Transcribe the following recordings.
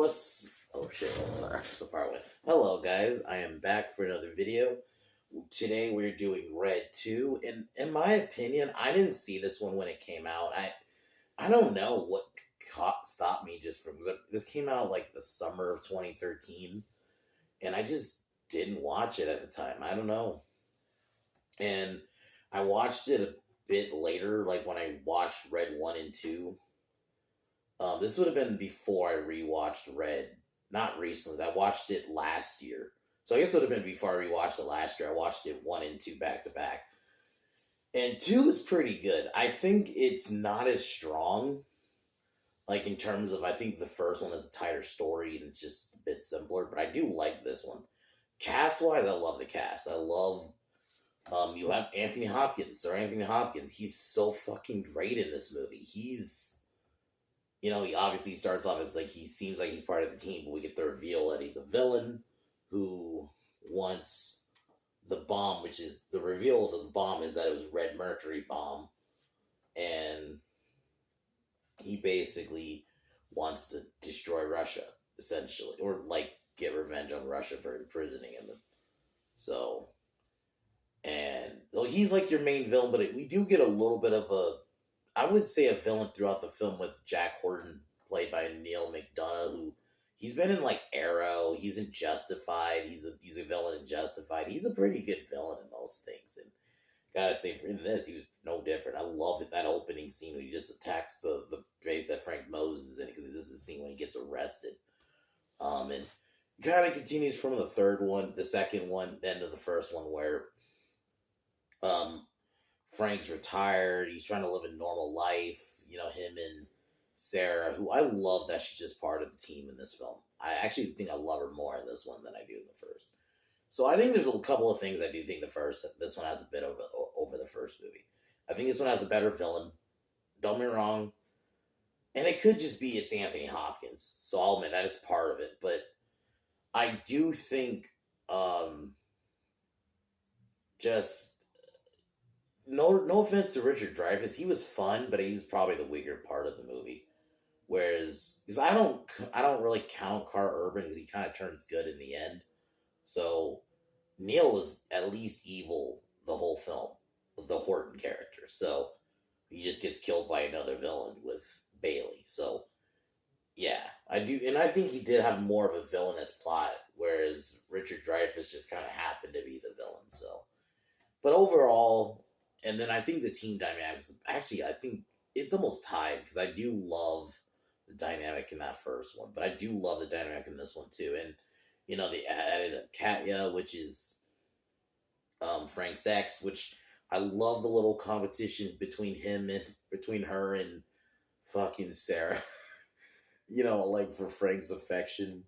Oh shit, I'm sorry, I'm so far away. Hello guys, I am back for another video. Today we're doing Red 2, and in my opinion, I didn't see this one when it came out. I don't know what stopped me just from... This came out like the summer of 2013, and I just didn't watch it at the time. I don't know. And I watched it a bit later, like when I watched Red 1 and 2. This would have been before I rewatched Red. Not recently. I watched it last year. So I guess it would have been before I rewatched it last year. I watched it 1 and 2 back to back. And 2 is pretty good. I think it's not as strong. Like in terms of, I think the first one is a tighter story and it's just a bit simpler. But I do like this one. Cast-wise, I love the cast. I love... you have Anthony Hopkins. Sir Anthony Hopkins. He's so fucking great in this movie. He's... You know, he obviously starts off as like, he seems like he's part of the team, but we get the reveal that he's a villain who wants the bomb, which is, the reveal of the bomb is that it was Red Mercury bomb. And he basically wants to destroy Russia, essentially. Or, like, get revenge on Russia for imprisoning him. So, and, well, he's like your main villain, but we do get a little bit of a, I would say a villain throughout the film with Jack Horton, played by Neil McDonough, who he's been in like Arrow, he's in Justified, he's a villain in Justified. He's a pretty good villain in most things, and gotta say, in this he was no different. I love it, that opening scene where he just attacks the base that Frank Moses is in, because this is the scene when he gets arrested. And kind of continues from the second one, the end of the first one, where Frank's retired. He's trying to live a normal life. You know, him and Sarah, who I love that she's just part of the team in this film. I actually think I love her more in this one than I do in the first. So I think there's a couple of things I do think this one has a bit over the first movie. I think this one has a better villain. Don't get me wrong. And it could just be it's Anthony Hopkins. So I'll admit that is part of it. But I do think No offense to Richard Dreyfuss, he was fun, but he was probably the weaker part of the movie. Whereas, because I don't really count Carl Urban because he kind of turns good in the end. So Neil was at least evil the whole film, the Horton character. So he just gets killed by another villain with Bailey. So yeah, I do, and I think he did have more of a villainous plot, whereas Richard Dreyfuss just kind of happened to be the villain. So, but overall. And then I think the team dynamics, actually, I think it's almost tied, because I do love the dynamic in that first one, but I do love the dynamic in this one too. And, you know, they added Katya, which is Frank's ex, which I love the little competition between her and fucking Sarah, you know, like for Frank's affection.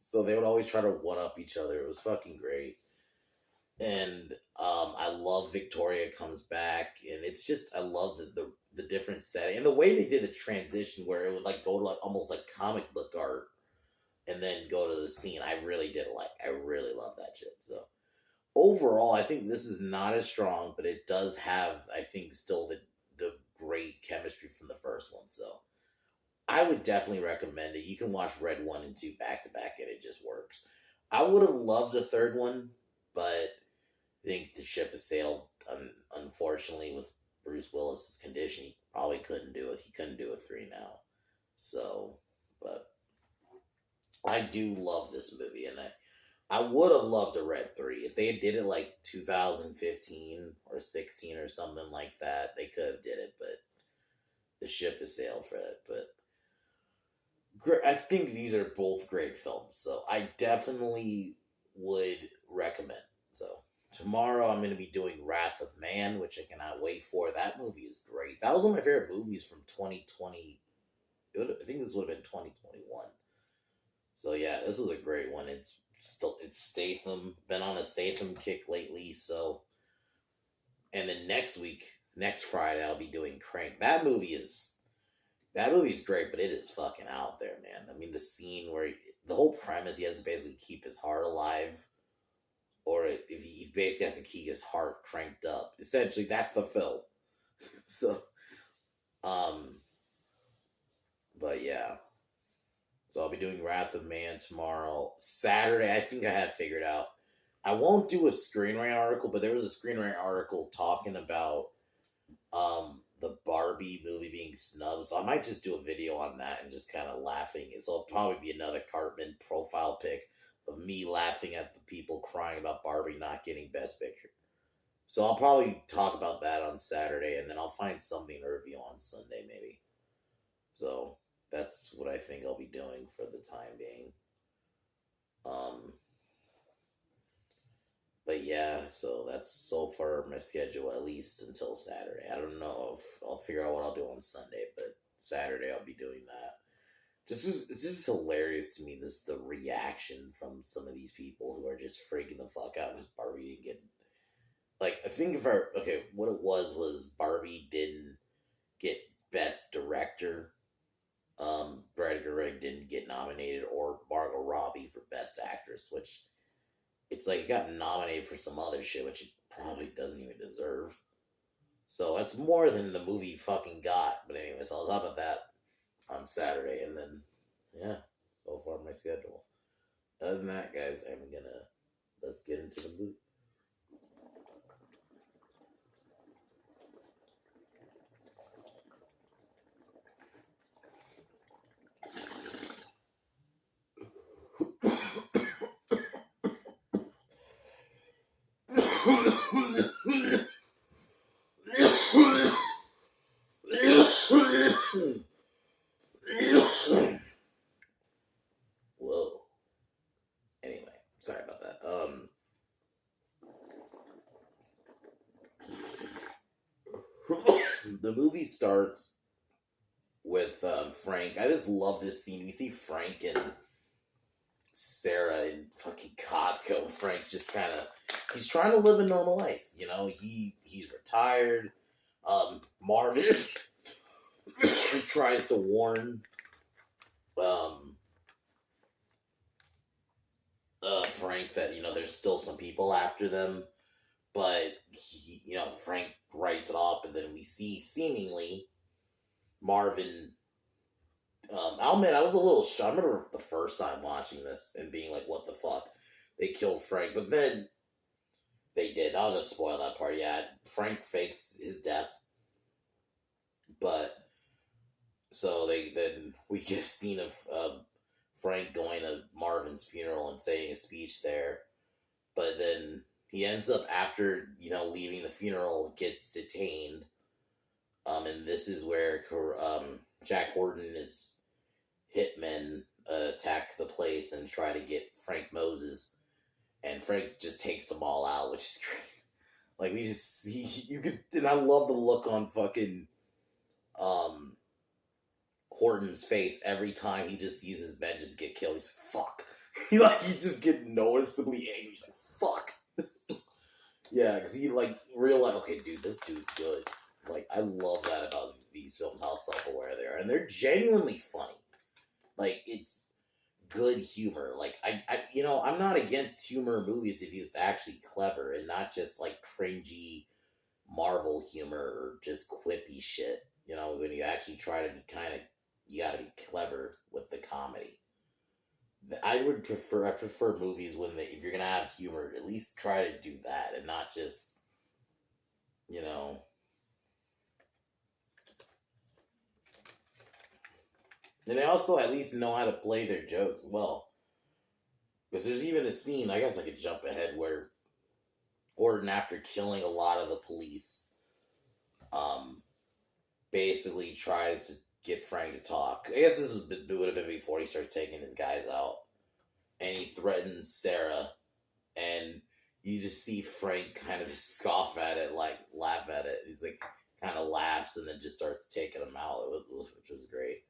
So they would always try to one-up each other. It was fucking great. And I love Victoria comes back, and it's just, I love the different setting and the way they did the transition where it would like go to like almost like comic book art and then go to the scene. I really love that shit. So overall, I think this is not as strong, but it does have, I think, still the great chemistry from the first one. So I would definitely recommend it. You can watch Red 1 and 2 back to back, and it just works. I would have loved the third one, but I think the ship has sailed, unfortunately, with Bruce Willis's condition. He probably couldn't do it. He couldn't do a 3 now. So, but I do love this movie, and I would have loved a Red 3. If they did it like 2015 or 16 or something like that, they could have did it, but the ship has sailed for it. But I think these are both great films, so I definitely would recommend. So tomorrow I'm going to be doing Wrath of Man, which I cannot wait for. That movie is great. That was one of my favorite movies from 2020. I think this would have been 2021. So yeah, this was a great one. It's Statham. Been on a Statham kick lately. So, and then next Friday, I'll be doing Crank. That movie's great, but it is fucking out there, man. I mean, the scene where the whole premise, he has to basically keep his heart alive. Or if he basically has to keep his heart cranked up. Essentially, that's the film. So, but yeah. So I'll be doing Wrath of Man tomorrow. Saturday, I think I have figured out. I won't do a screenwriting article, but there was a screenwriting article talking about the Barbie movie being snubbed. So I might just do a video on that and just kind of laughing. So it'll probably be another Cartman profile pic of me laughing at the people crying about Barbie not getting Best Picture. So I'll probably talk about that on Saturday, and then I'll find something to review on Sunday, maybe. So that's what I think I'll be doing for the time being. Um, but yeah, so that's so far my schedule, at least until Saturday. I don't know if I'll figure out what I'll do on Sunday, but Saturday I'll be doing that. It's just hilarious to me, the reaction from some of these people who are just freaking the fuck out because Barbie didn't get, like, I think what it was Barbie didn't get Best Director. Greta Gerwig didn't get nominated, or Margot Robbie for Best Actress, which it's like it got nominated for some other shit, which it probably doesn't even deserve. So that's more than the movie fucking got. But anyways, I'll talk about that on Saturday, and then yeah, so far my schedule. Other than that, guys, let's get into the movie. Whoa. Anyway, sorry about that. The movie starts with Frank. I just love this scene. We see Frank and Sarah in fucking Costco. Frank's just kind of, he's trying to live a normal life. You know, he's retired. Marvin tries to warn Frank that, there's still some people after them, but Frank writes it off, and then we see seemingly Marvin. I'll admit, I was a little shocked. I remember the first time watching this and being like, what the fuck? They killed Frank, but then they did. I'll just spoil that part. Yeah, Frank fakes his death, but so then we get a scene of Frank going to Marvin's funeral and saying a speech there, but then he ends up, after leaving the funeral, gets detained. And this is where Jack Horton's hitmen attack the place and try to get Frank Moses, and Frank just takes them all out, which is great. Like, we just see, and I love the look on fucking Horton's face every time he just sees his men just get killed. He's like, fuck. He just get noticeably angry. He's like, fuck. Yeah, because he realized, okay, dude, this dude's good. Like, I love that about these films, how self-aware they are, and they're genuinely funny. Like, it's good humor. Like, I'm not against humor movies if it's actually clever and not just cringy Marvel humor or just quippy shit. When you actually try to be you gotta be clever with the comedy. I prefer movies if you're gonna have humor, at least try to do that and not just, and they also at least know how to play their jokes well. Because there's even a scene, I guess I could jump ahead, where Gordon, after killing a lot of the police, basically tries to get Frank to talk. I guess this would have been before he started taking his guys out. And he threatens Sarah, and you just see Frank kind of scoff at it, laugh at it. He's kind of laughs and then just starts taking them out, which was great.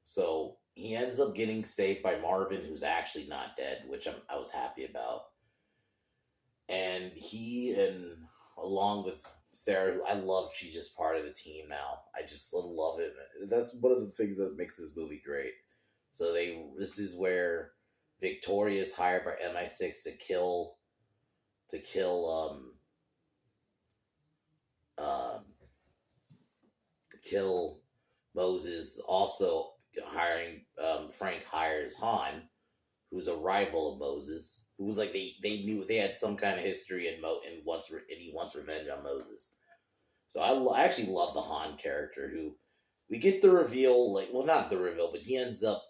So he ends up getting saved by Marvin, who's actually not dead, which I was happy about. And along with Sarah, who I love, she's just part of the team now. I just love it. That's one of the things that makes this movie great. So this is where Victoria is hired by MI6 to kill Moses. Also, hiring Frank hires Han, who's a rival of Moses, who was like they knew they had some kind of history and he wants revenge on Moses. So I actually love the Han character who we get the reveal, like, well, not the reveal, but he ends up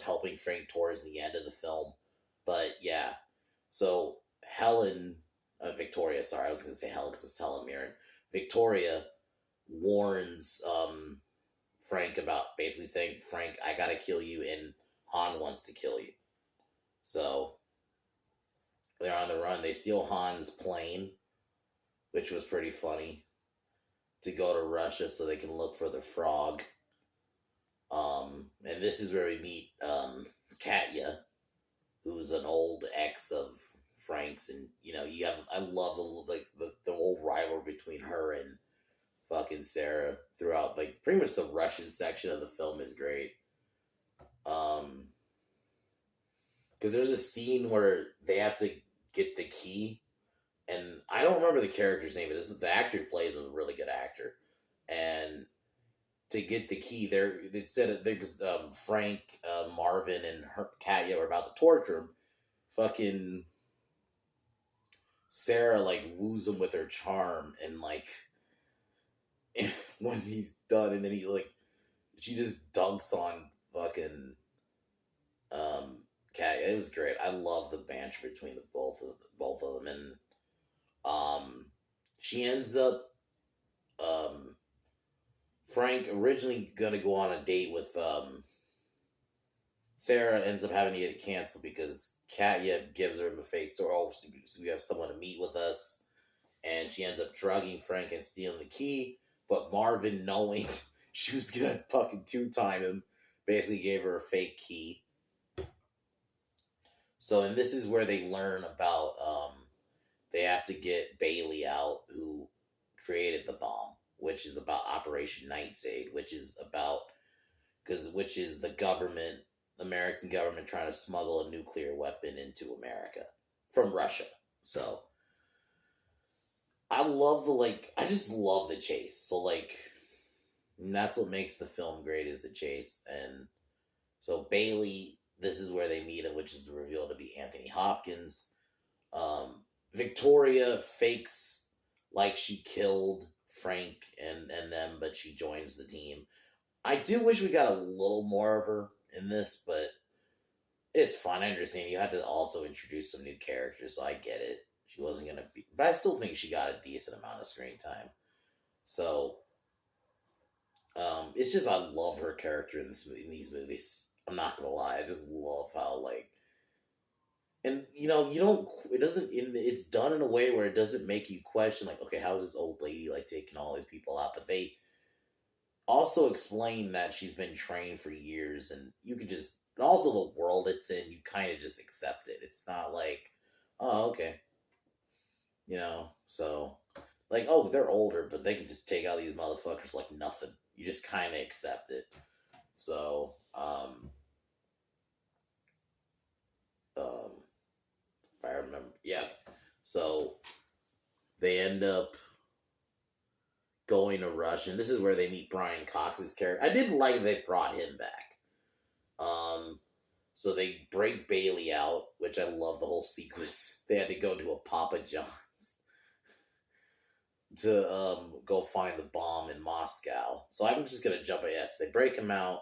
helping Frank towards the end of the film. But yeah, so Victoria, sorry, I was gonna say Helen because it's Helen Mirren. Victoria warns Frank about basically saying, Frank, I gotta kill you, and Han wants to kill you. So they're on the run. They steal Han's plane, which was pretty funny, to go to Russia so they can look for the frog. And this is where we meet Katya, who's an old ex of Frank's, and I love the whole rivalry between her and fucking Sarah throughout, like, pretty much the Russian section of the film is great. Because there's a scene where they have to get the key, and I don't remember the character's name, but the actor who plays was a really good actor, and to get the key, it said there's Frank, Marvin, and Katya were about to torture him. Fucking Sarah like woos him with her charm, and like when he's done, and then she just dunks on fucking Katya. It was great. I love the banter between both of them, and she ends up Frank originally gonna go on a date with Sarah, ends up having to get it canceled because Katya gives her a fake story. Oh, so we have someone to meet with us, and she ends up drugging Frank and stealing the key. But Marvin, knowing she was gonna fucking two-time him, basically gave her a fake key. So, and this is where they learn about they have to get Bailey out, who created the bomb, which is about Operation Nightshade, which is the government, American government, trying to smuggle a nuclear weapon into America from Russia. So I just love the chase. So and that's what makes the film great, is the chase. And so Bailey, this is where they meet him, which is revealed to be Anthony Hopkins. Victoria fakes like she killed Frank and them, but she joins the team. I do wish we got a little more of her in this, but it's fine. I understand you had to also introduce some new characters, so I get it. She wasn't gonna be, but I still think she got a decent amount of screen time. So, it's just I love her character in these movies. I'm not gonna lie, I just love how and you don't. It doesn't. It's done in a way where it doesn't make you question, like, okay, how is this old lady taking all these people out? But they also explain that she's been trained for years, and you could just, and also the world it's in, you kind of just accept it. It's not like, oh, okay, so oh, they're older, but they can just take out these motherfuckers like nothing. You just kind of accept it. So, if I remember, yeah. So they end up going to Russia, and this is where they meet Brian Cox's character. I did like they brought him back. So they break Bailey out, which I love the whole sequence. They had to go to a Papa John's to go find the bomb in Moscow. So I'm just gonna jump at yes. They break him out.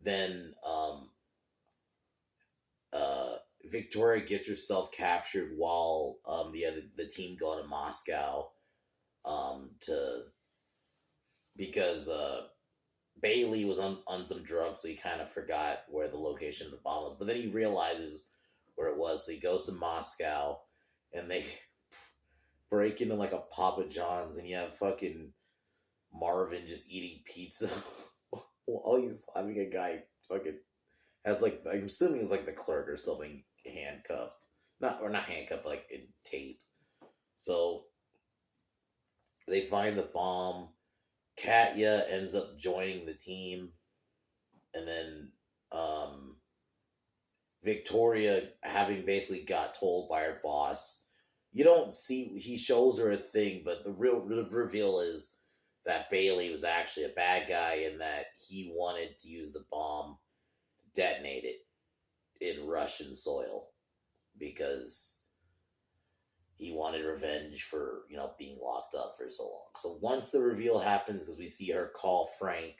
Then Victoria gets herself captured while the team go to Moscow because Bailey was on some drugs, so he kind of forgot where the location of the bomb was. But then he realizes where it was, so he goes to Moscow, and they break into a Papa John's, and you have fucking Marvin just eating pizza while he's having a guy fucking has I'm assuming it's the clerk or something handcuffed, not handcuffed, in tape. So they find the bomb. Katya ends up joining the team, and then Victoria, having basically got told by her boss, you don't see, he shows her a thing, but the real reveal is that Bailey was actually a bad guy and that he wanted to use the bomb to detonate it in Russian soil because he wanted revenge for, being locked up for so long. So once the reveal happens, because we see her call Frank.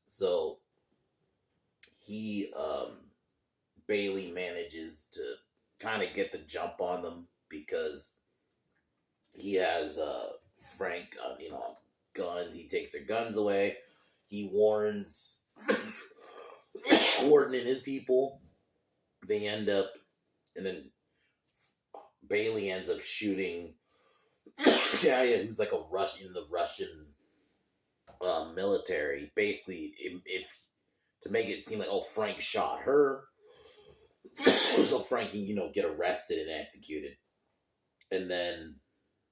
So he Bailey manages to kind of get the jump on them because he has Frank guns. He takes their guns away. He warns Gordon and his people. They end up, and then Bailey ends up shooting Jaya, who's like a Russian in the Russian military. Basically, if to make it seem like, oh, Frank shot her, so Frank can get arrested and executed, and then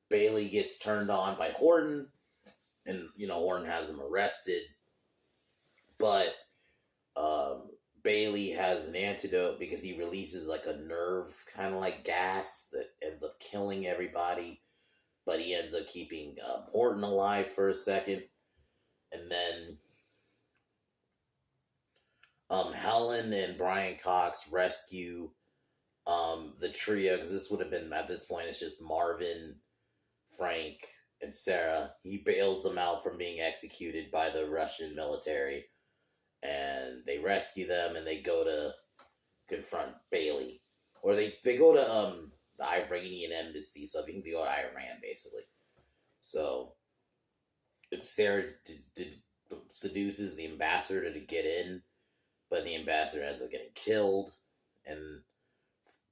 Bailey gets turned on by Horton, and Horton has him arrested, but Bailey has an antidote because he releases like a nerve kind of like gas that ends up killing everybody, but he ends up keeping Horton alive for a second, and then Helen and Brian Cox rescue the trio, because this would have been, at this point, it's just Marvin, Frank, and Sarah. He bails them out from being executed by the Russian military, and they rescue them, and they go to confront Bailey. Or they go to the Iranian embassy, so I think they go to Iran, basically. So, it's Sarah seduces the ambassador to get in, but the ambassador ends up getting killed, and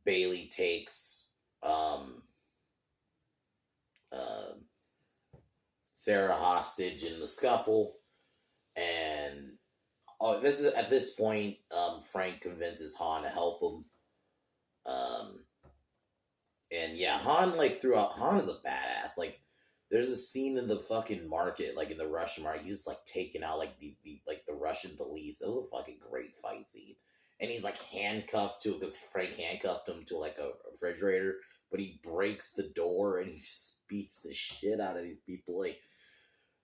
Bailey takes Sarah hostage in the scuffle, and this is at this point Frank convinces Han to help him, and yeah, Han throughout, Han is a badass. Like, there's a scene in the fucking market, like in the Russian market, he's like taking out like the Russian police. That was a fucking great fight scene. And he's like handcuffed to, because Frank handcuffed him to like a refrigerator, but he breaks the door and he just beats the shit out of these people. Like,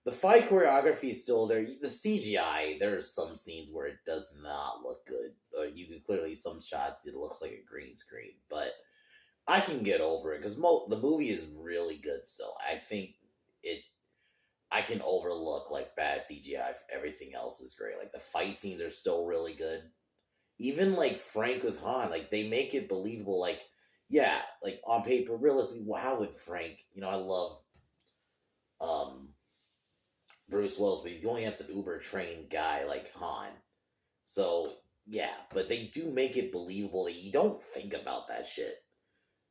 the fight choreography is still there. The CGI, there are some scenes where it does not look good. You can clearly, some shots, it looks like a green screen, but I can get over it because the movie is really good still. I think I can overlook like bad CGI. Everything else is great. Like, the fight scenes are still really good. Even like Frank with Han, like, they make it believable. Like, yeah, like on paper, realistically, how would Frank? I love Bruce Willis, but he's going against an uber trained guy like Han. So yeah, but they do make it believable that you don't think about that shit.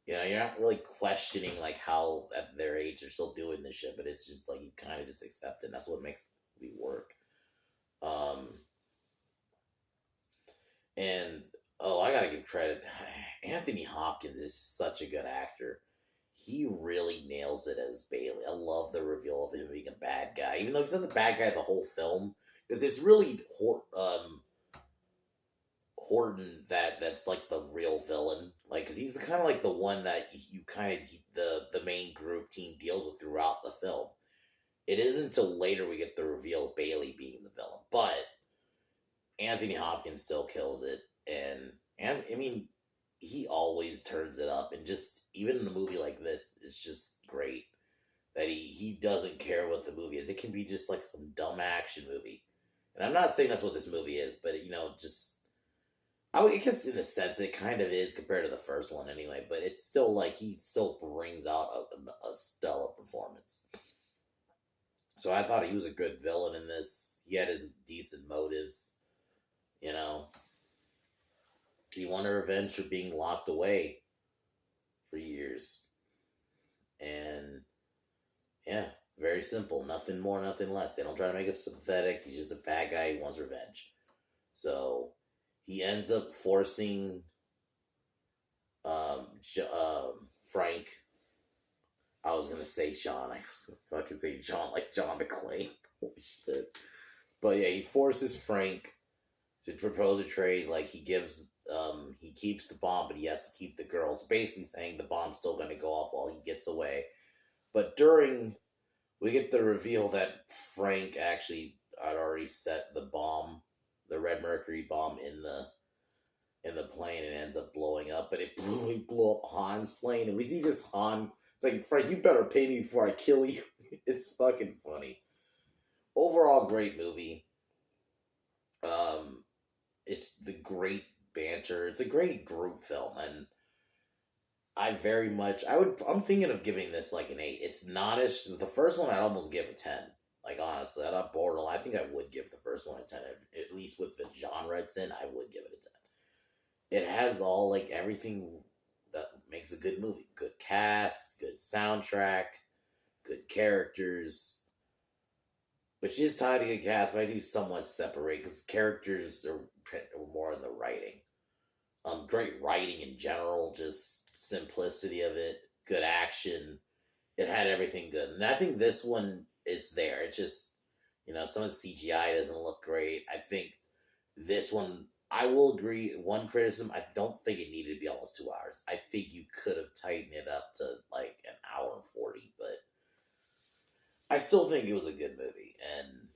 You're not really questioning like how at their age they're still doing this shit, but it's just like you kind of just accept it. And that's what makes the movie work. And I gotta give credit. Anthony Hopkins is such a good actor. He really nails it as Bailey. I love the reveal of him being a bad guy, even though he's not the bad guy the whole film, because it's really Horton that's like the real villain, like, because he's kind of like the one that you kind of the main group team deals with throughout the film. It isn't until later we get the reveal of Bailey being the villain, but Anthony Hopkins still kills it, and I mean, he always turns it up, and just even in a movie like this, it's just great that he doesn't care what the movie is. It can be just like some dumb action movie, and I'm not saying that's what this movie is, but just I guess in a sense it kind of is compared to the first one anyway. But it's still like he still brings out a stellar performance. So I thought he was a good villain in this. He had his decent motives. He wanted revenge for being locked away for years. And yeah, Very simple. Nothing more, nothing less. They don't try to make him sympathetic. He's just a bad guy who wants revenge. So he ends up forcing Frank. I was gonna say John. I was gonna fucking say John like John McClane. Holy shit. But yeah, he forces Frank to propose a trade. Like he keeps the bomb, but he has to keep the girls. Basically saying the bomb's still gonna go off while he gets away. But we get the reveal that Frank actually had already set the bomb, the red mercury bomb in the plane, and ends up blowing up. But he blew up Han's plane, and we see this Han. It's like, Frank, you better pay me before I kill you. It's fucking funny. Overall, great movie. It's the great banter. It's a great group film, and I'm thinking of giving this like an 8. It's not as the first one. I'd almost give a 10. Like, honestly, I'm borderline. I think I would give the first one a 10. At least with the genre it's in, I would give it a 10. It has all like everything that makes a good movie. Good cast, good soundtrack, good characters. Which is tied to good cast, but I do somewhat separate because characters are more in the writing. Great writing in general, just simplicity of it, good action. It had everything good, and I think this one is there. It's just, some of the CGI doesn't look great. I think this one, I will agree. One criticism: I don't think it needed to be almost 2 hours. I think you could have tightened it up to like an hour and 40, but I still think it was a good movie, and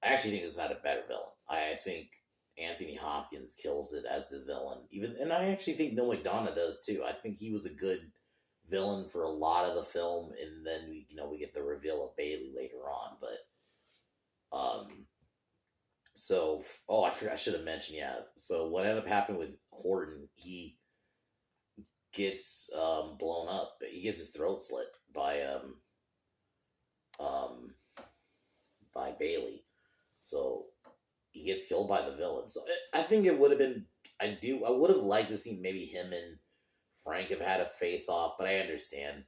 I actually think it's not a better villain. I think Anthony Hopkins kills it as the villain, and I actually think Neil McDonough does too. I think he was a good villain for a lot of the film, and then we get the reveal of Bailey later on. But I forgot, I should have mentioned, yeah. So what ended up happening with Horton, he gets blown up. He gets his throat slit um by Bailey. So he gets killed by the villain. So I think it would have been. I would have liked to see maybe him and Frank have had a face off, but I understand.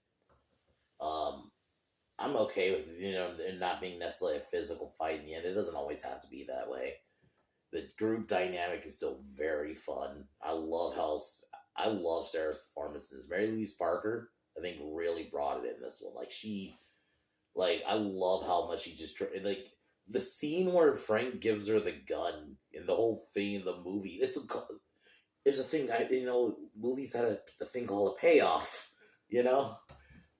I'm okay with it not being necessarily a physical fight in the end. It doesn't always have to be that way. The group dynamic is still very fun. I love Sarah's performance in this. Mary Louise Parker, I think, really brought it in this one. I love how much he just like the scene where Frank gives her the gun and the whole thing in the movie. There's a thing movies had a thing called a payoff.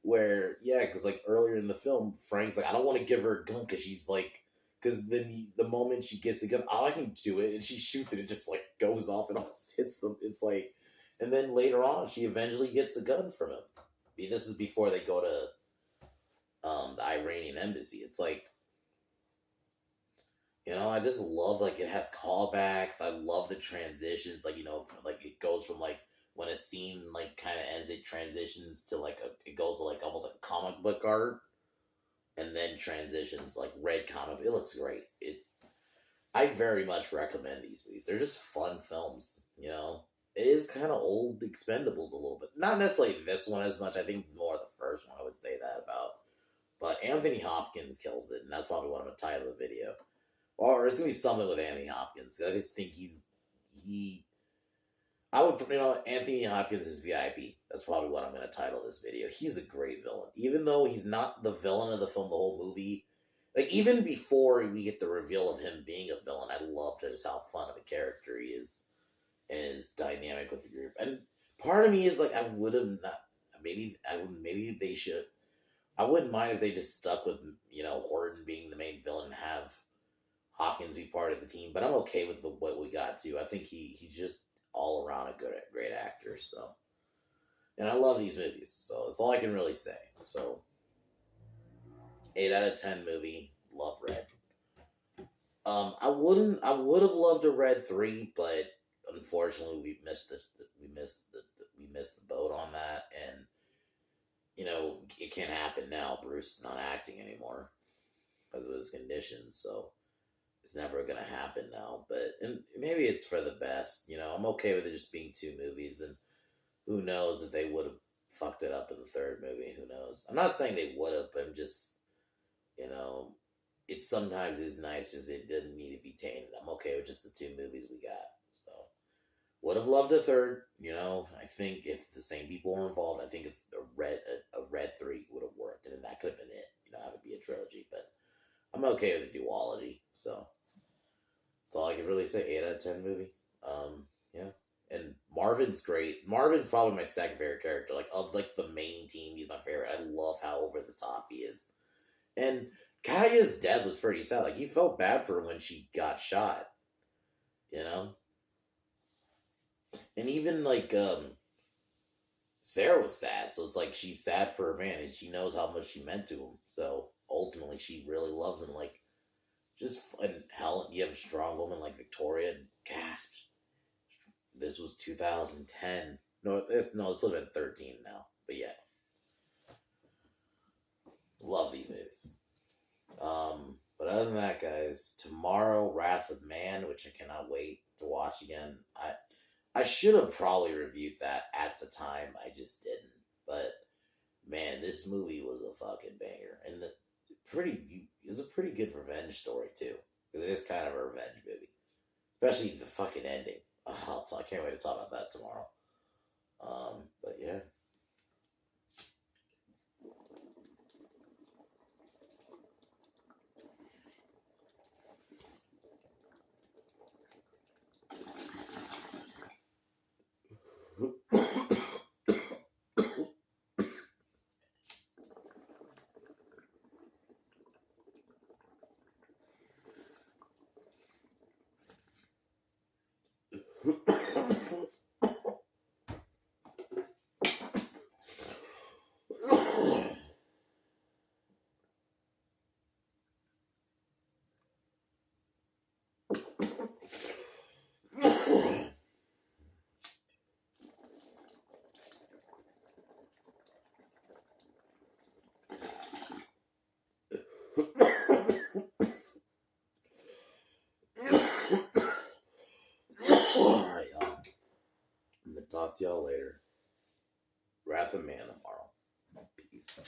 Where because like earlier in the film, Frank's like, I don't want to give her a gun because she's like, because then the moment she gets a gun, I can do it, and she shoots it, it just like goes off and almost hits them. It's like, and then later on, she eventually gets a gun from him. This is before they go to the Iranian embassy. It's like, I just love, like, it has callbacks. I love the transitions. Like, like it goes from like when a scene like kind of ends, it transitions to like it goes to like almost like comic book art, and then transitions like red comic. It looks great. I very much recommend these movies. They're just fun films. It is kind of old Expendables a little bit. Not necessarily this one as much. I think more the first one. I would say that about. But Anthony Hopkins kills it, and that's probably what I'm going to title the video. Or it's going to be something with Anthony Hopkins. I just think Anthony Hopkins is VIP. That's probably what I'm going to title this video. He's a great villain. Even though he's not the villain of the film, the whole movie. Like, even before we get the reveal of him being a villain, I love just how fun of a character he is. And his dynamic with the group. And part of me is like, I would have not... Maybe they should... I wouldn't mind if they just stuck with, Horton being the main villain and have Hopkins be part of the team. But I'm okay with what we got, too. I think he's just all around a great actor. So, and I love these movies. So that's all I can really say. So, 8 out of 10 movie. Love Red. I would have loved a Red 3, but unfortunately we missed the boat on that, and it can't happen now. Bruce is not acting anymore because of his conditions, so it's never gonna happen now. And maybe it's for the best. I'm okay with it just being 2 movies, and who knows if they would have fucked it up in the 3rd movie. Who knows? I'm not saying they would have, but You know, it sometimes is nice as it doesn't need to be tainted. I'm okay with just the two movies we got. So would have loved a third. You know, I think if the same people were involved, I think if a red three would have worked, and then that could have been it. You know, have it be a trilogy. But I'm okay with the duology. So that's all I can really say. 8 out of 10 movie. Yeah. And Marvin's great. Marvin's probably my second favorite character. Like of like the main team, he's my favorite. I love how over the top he is. And Kaya's death was pretty sad. Like you felt bad for her when she got shot. You know? And even like Sarah was sad, so it's like she's sad for her man and she knows how much she meant to him. So ultimately she really loves him. Like just and Helen, you have a strong woman like Victoria and gasps. This was 2010. No, this would have been 13 now. But yeah, love these movies. But other than that, guys, tomorrow, Wrath of Man, which I cannot wait to watch again. I should have probably reviewed that at the time. I just didn't. But man, this movie was a fucking banger, and it was a pretty good revenge story too, because it is kind of a revenge movie, especially the fucking ending. Oh, I can't wait to talk about that tomorrow. But yeah. All right, y'all. I'm gonna talk to y'all later. Wrath of Man tomorrow. Peace.